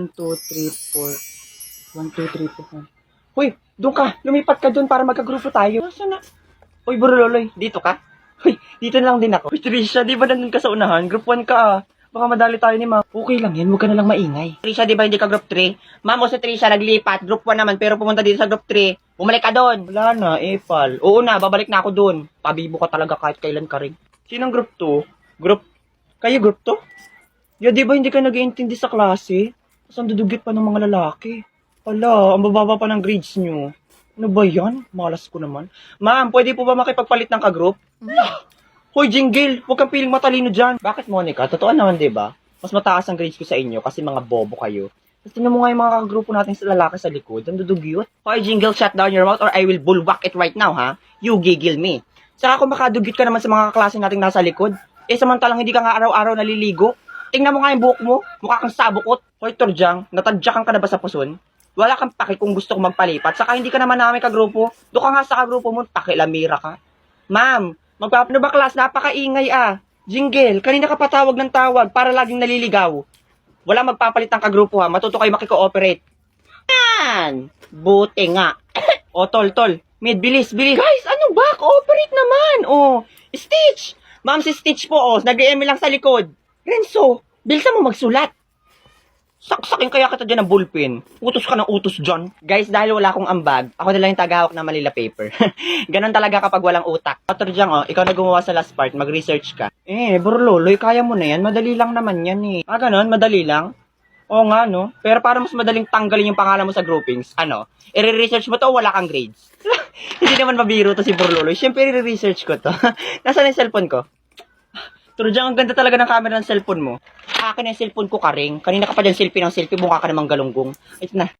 1, 2, 3, 4. 1, 2, 3, 4. Hoy, doon ka. Lumipat ka doon para magkagrupo tayo. Nasaan na? Hoy, Bro Loloy, dito ka? Hoy, dito na lang din ako. Hoy, Trisha, di ba nandun ka sa unahan? Group 1 ka ah. Baka madali tayo ni ma'am. Okay lang yan, huwag ka na lang maingay. Trisha, di ba hindi ka group 3? Ma'am, o si Trisha naglipat. Group 1 naman, pero pumunta dito sa group 3. Bumalik ka doon. Wala na, pal. Oo na, babalik na ako doon. Pabibo ka talaga kahit kailan ka rin. Sinong group 2? Group? Kayo group 2? Ya, di ba hindi ka nag-iintindi sa klase? Tapos ang dudugit pa ng mga lalaki. Ala, ang bababa pa ng grades nyo. Ano ba yan? Malas ko naman. Ma'am, pwede po ba makipagpalit ng ka-group? Hoy, Jingle, huwag kang piling matalino dyan. Bakit, Monica? Totoo naman, di ba? Mas mataas ang grades ko sa inyo kasi mga bobo kayo. Tapos tingnan mo nga yung mga kagrupo natin sa lalaki sa likod. Ang dudugyot. Hoy, Jingle, shut down your mouth or I will bullwhack it right now, ha? You giggle me. Saka kung makadugyot ka naman sa mga kaklase nating nasa likod, samantalang hindi ka nga araw-araw naliligo. Tingnan mo nga yung buhok mo. Mukha kang sabukot. Hoy, Torjang, natadyakan ka na ba sa puson? Wala kang paki kung gusto kong magpalipat. Saka hindi ka naman namin kagrupo. Doon ka nga sa kagrupo mo, pakilamira ka. Ma'am, magpapano ba class? Napakaingay ah. Jingle, kanina ka patawag ng tawag para laging naliligaw. Wala magpapalit ng kagrupo ha. Matuto kayo makiko-operate. Yan! Buti nga. O, tol. Mid, bilis. Guys, ano ba? Cooperate naman. O, Stitch. Ma'am, si Stitch po, nag-DM lang sa likod. Renzo, bilisan mo magsulat. Saksakin kaya kita dyan ng bullpen. Utos ka ng utos dyan. Guys, dahil wala akong ambag, ako na lang yung tagahawak ng Manila paper. Ganon talaga kapag walang utak. Pator dyan, ikaw na gumawa sa last part, mag-research ka. Bro Loloy, kaya mo na yan. Madali lang naman yan eh. Ganon, madali lang? Oo nga, no? Pero para mas madaling tanggalin yung pangalan mo sa groupings, i-research mo to o wala kang grades? Hindi naman mabiro to si Bro Loloy. Siyempre, i-research ko to. Nasaan yung cellphone ko? Pero dyan, ang ganda talaga ng camera ng cellphone mo. Akin yung cellphone ko, Karing. Kanina ka pa dyan selfie ng selfie, mukha ka namang galunggong. Ito na.